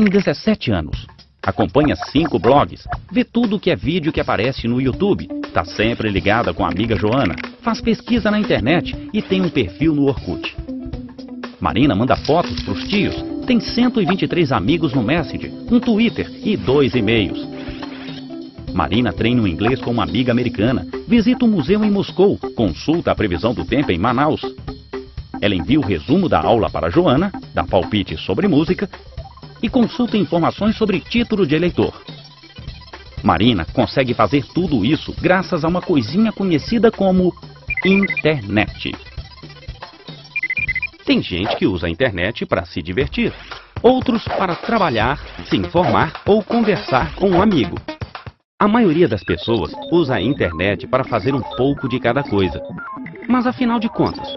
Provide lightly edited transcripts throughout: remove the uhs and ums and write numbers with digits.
tem 17 anos. Acompanha 5 blogs, vê tudo que é vídeo que aparece no YouTube, tá sempre ligada com a amiga Joana, faz pesquisa na internet e tem um perfil no Orkut. Marina manda fotos pros tios, tem 123 amigos no Messenger, um Twitter e 2 e-mails. Marina treina o inglês com uma amiga americana, visita um museu em Moscou, consulta a previsão do tempo em Manaus. Ela envia o resumo da aula para Joana, dá palpites sobre música e consulta informações sobre título de eleitor. Marina consegue fazer tudo isso graças a uma coisinha conhecida como internet. Tem gente que usa a internet para se divertir, outros para trabalhar, se informar ou conversar com um amigo. A maioria das pessoas usa a internet para fazer um pouco de cada coisa. Mas afinal de contas,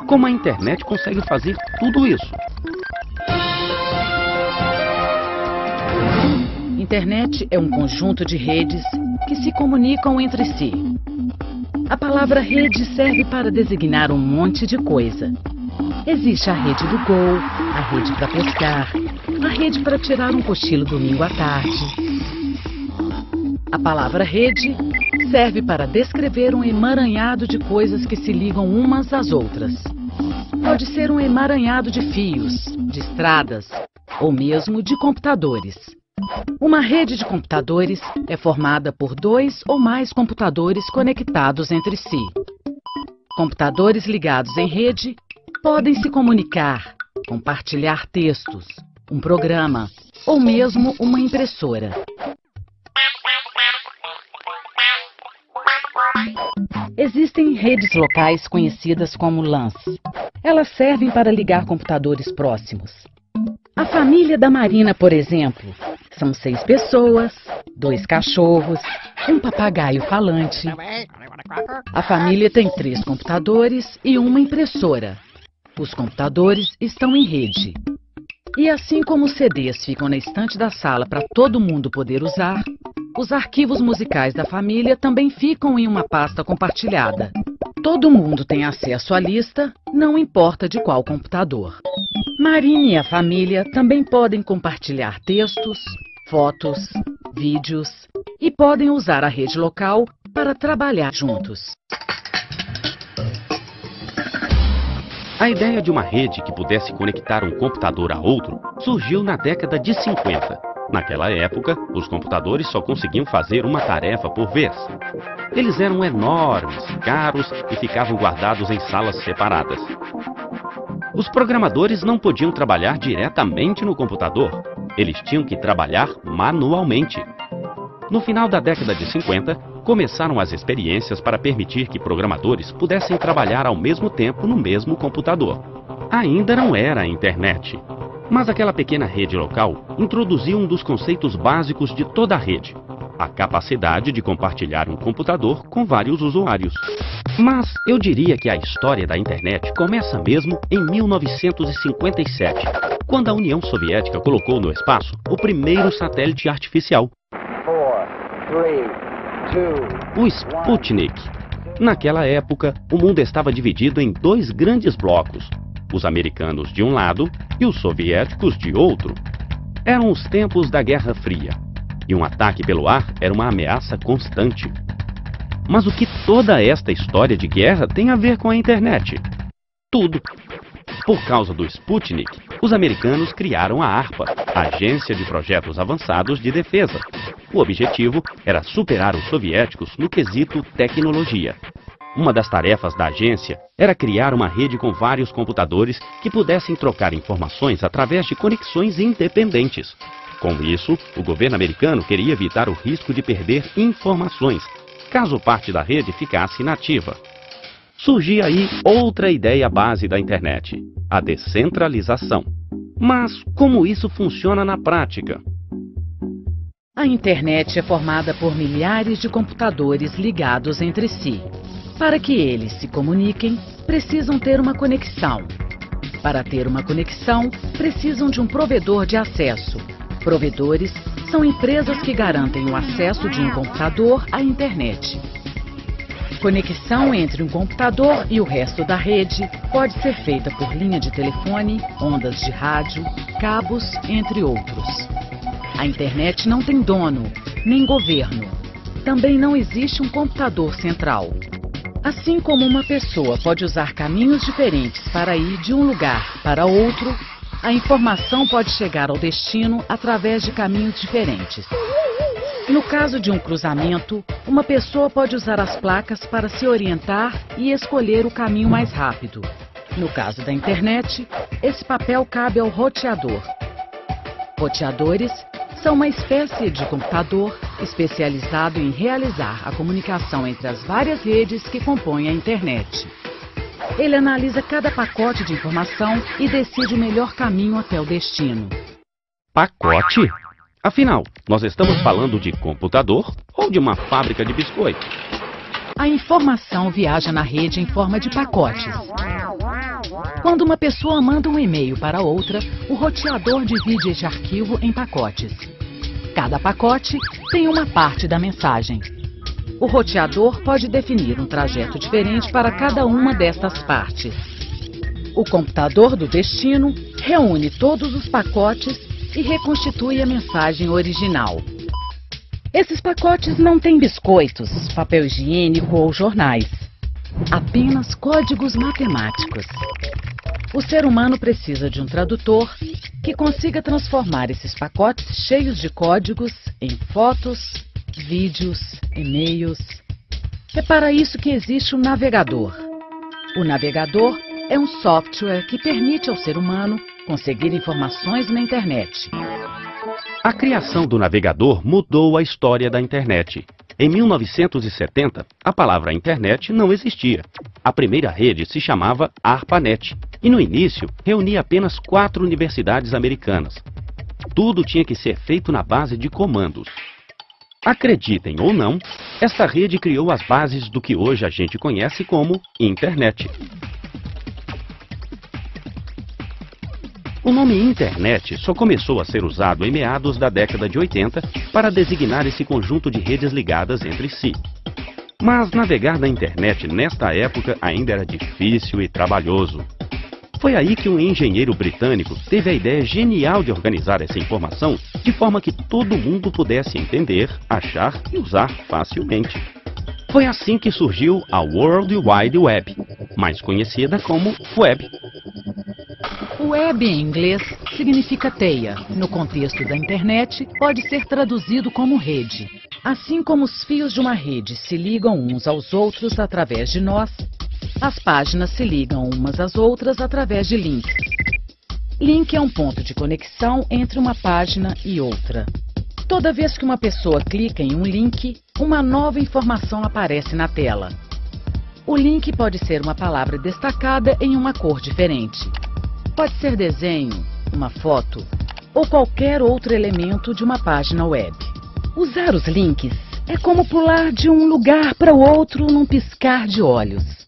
como a internet consegue fazer tudo isso? Internet é um conjunto de redes que se comunicam entre si. A palavra rede serve para designar um monte de coisa. Existe a rede do Gol, a rede para pescar, a rede para tirar um cochilo domingo à tarde. A palavra rede serve para descrever um emaranhado de coisas que se ligam umas às outras. Pode ser um emaranhado de fios, de estradas ou mesmo de computadores. Uma rede de computadores é formada por 2 ou mais computadores conectados entre si. Computadores ligados em rede podem se comunicar, compartilhar textos, um programa ou mesmo uma impressora. Existem redes locais conhecidas como LANs. Elas servem para ligar computadores próximos. A família da Marina, por exemplo, são 6 pessoas, 2 cachorros, um papagaio falante. A família tem 3 computadores e uma impressora. Os computadores estão em rede. E assim como os CDs ficam na estante da sala para todo mundo poder usar, os arquivos musicais da família também ficam em uma pasta compartilhada. Todo mundo tem acesso à lista, não importa de qual computador. Marina e a família também podem compartilhar textos, fotos, vídeos e podem usar a rede local para trabalhar juntos. A ideia de uma rede que pudesse conectar um computador a outro surgiu na década de 50. Naquela época, os computadores só conseguiam fazer uma tarefa por vez. Eles eram enormes, caros e ficavam guardados em salas separadas. Os programadores não podiam trabalhar diretamente no computador. Eles tinham que trabalhar manualmente. No final da década de 50, começaram as experiências para permitir que programadores pudessem trabalhar ao mesmo tempo no mesmo computador. Ainda não era a internet. Mas aquela pequena rede local introduziu um dos conceitos básicos de toda a rede: a capacidade de compartilhar um computador com vários usuários. Mas eu diria que a história da internet começa mesmo em 1957, quando a União Soviética colocou no espaço o primeiro satélite artificial, o Sputnik. Naquela época, o mundo estava dividido em 2 grandes blocos: os americanos de um lado e os soviéticos de outro. Eram os tempos da Guerra Fria, e um ataque pelo ar era uma ameaça constante. Mas o que toda esta história de guerra tem a ver com a internet? Tudo. Por causa do Sputnik, os americanos criaram a ARPA, Agência de Projetos Avançados de Defesa. O objetivo era superar os soviéticos no quesito tecnologia. Uma das tarefas da agência era criar uma rede com vários computadores que pudessem trocar informações através de conexões independentes. Com isso, o governo americano queria evitar o risco de perder informações, caso parte da rede ficasse inativa. Surgia aí outra ideia base da internet: a descentralização. Mas como isso funciona na prática? A internet é formada por milhares de computadores ligados entre si. Para que eles se comuniquem, precisam ter uma conexão. Para ter uma conexão, precisam de um provedor de acesso. Provedores são empresas que garantem o acesso de um computador à internet. Conexão entre um computador e o resto da rede pode ser feita por linha de telefone, ondas de rádio, cabos, entre outros. A internet não tem dono, nem governo. Também não existe um computador central. Assim como uma pessoa pode usar caminhos diferentes para ir de um lugar para outro, a informação pode chegar ao destino através de caminhos diferentes. No caso de um cruzamento, uma pessoa pode usar as placas para se orientar e escolher o caminho mais rápido. No caso da internet, esse papel cabe ao roteador. Roteadores são uma espécie de computador especializado em realizar a comunicação entre as várias redes que compõem a internet. Ele analisa cada pacote de informação e decide o melhor caminho até o destino. Pacote? Afinal, nós estamos falando de computador ou de uma fábrica de biscoito? A informação viaja na rede em forma de pacotes. Quando uma pessoa manda um e-mail para outra, o roteador divide esse arquivo em pacotes. Cada pacote tem uma parte da mensagem. O roteador pode definir um trajeto diferente para cada uma destas partes. O computador do destino reúne todos os pacotes e reconstitui a mensagem original. Esses pacotes não têm biscoitos, papel higiênico ou jornais. Apenas códigos matemáticos. O ser humano precisa de um tradutor que consiga transformar esses pacotes cheios de códigos em fotos, vídeos, e-mails. É para isso que existe o navegador. O navegador é um software que permite ao ser humano conseguir informações na internet. A criação do navegador mudou a história da internet. Em 1970, a palavra internet não existia. A primeira rede se chamava ARPANET e no início reunia apenas 4 universidades americanas. Tudo tinha que ser feito na base de comandos. Acreditem ou não, esta rede criou as bases do que hoje a gente conhece como internet. O nome internet só começou a ser usado em meados da década de 80 para designar esse conjunto de redes ligadas entre si. Mas navegar na internet nesta época ainda era difícil e trabalhoso. Foi aí que um engenheiro britânico teve a ideia genial de organizar essa informação de forma que todo mundo pudesse entender, achar e usar facilmente. Foi assim que surgiu a World Wide Web, mais conhecida como Web. Web em inglês significa teia. No contexto da internet, pode ser traduzido como rede. Assim como os fios de uma rede se ligam uns aos outros através de nós, as páginas se ligam umas às outras através de links. Link é um ponto de conexão entre uma página e outra. Toda vez que uma pessoa clica em um link, uma nova informação aparece na tela. O link pode ser uma palavra destacada em uma cor diferente. Pode ser desenho, uma foto ou qualquer outro elemento de uma página web. Usar os links é como pular de um lugar para o outro num piscar de olhos.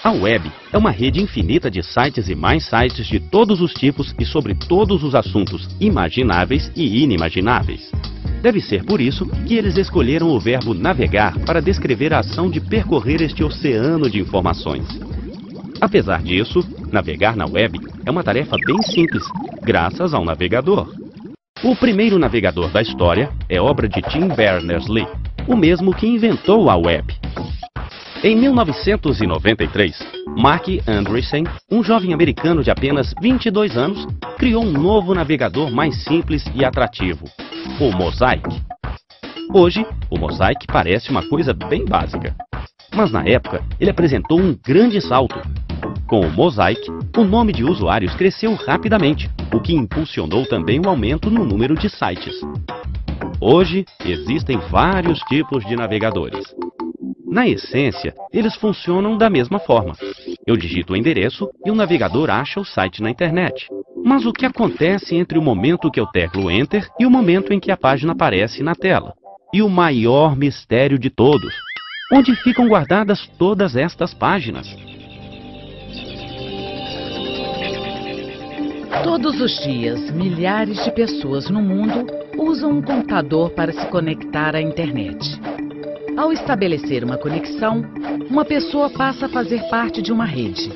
A web é uma rede infinita de sites e mais sites de todos os tipos e sobre todos os assuntos imagináveis e inimagináveis. Deve ser por isso que eles escolheram o verbo navegar para descrever a ação de percorrer este oceano de informações. Apesar disso, navegar na web é uma tarefa bem simples, graças ao navegador. O primeiro navegador da história é obra de Tim Berners-Lee, o mesmo que inventou a web. Em 1993, Mark Andreessen, um jovem americano de apenas 22 anos, criou um novo navegador mais simples e atrativo, o Mosaic. Hoje, o Mosaic parece uma coisa bem básica, mas na época ele apresentou um grande salto. Com o Mosaic, o nome de usuários cresceu rapidamente, o que impulsionou também o aumento no número de sites. Hoje, existem vários tipos de navegadores. Na essência, eles funcionam da mesma forma. Eu digito o endereço e o navegador acha o site na internet. Mas o que acontece entre o momento que eu teclo Enter e o momento em que a página aparece na tela? E o maior mistério de todos: onde ficam guardadas todas estas páginas? Todos os dias, milhares de pessoas no mundo usam um computador para se conectar à internet. Ao estabelecer uma conexão, uma pessoa passa a fazer parte de uma rede.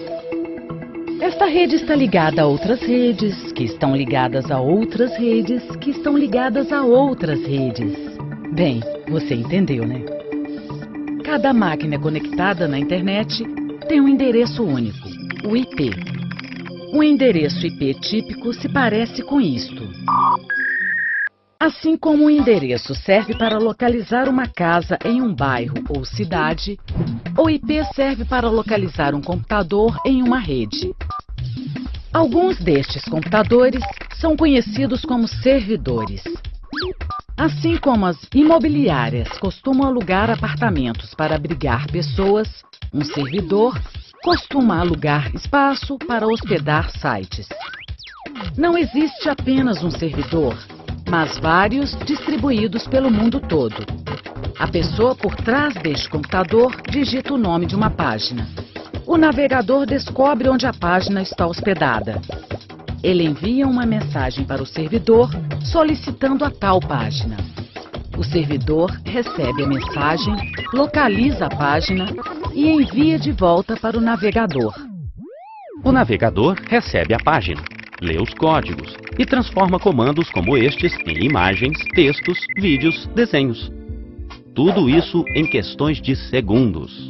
Esta rede está ligada a outras redes, que estão ligadas a outras redes, que estão ligadas a outras redes. Bem, você entendeu, né? Cada máquina conectada na internet tem um endereço único, o IP. Um endereço IP típico se parece com isto. Assim como o endereço serve para localizar uma casa em um bairro ou cidade, o IP serve para localizar um computador em uma rede. Alguns destes computadores são conhecidos como servidores. Assim como as imobiliárias costumam alugar apartamentos para abrigar pessoas, um servidor costuma alugar espaço para hospedar sites. Não existe apenas um servidor, mas vários distribuídos pelo mundo todo. A pessoa por trás deste computador digita o nome de uma página. O navegador descobre onde a página está hospedada. Ele envia uma mensagem para o servidor solicitando a tal página. O servidor recebe a mensagem, localiza a página e envia de volta para o navegador. O navegador recebe a página, lê os códigos e transforma comandos como estes em imagens, textos, vídeos, desenhos. Tudo isso em questões de segundos.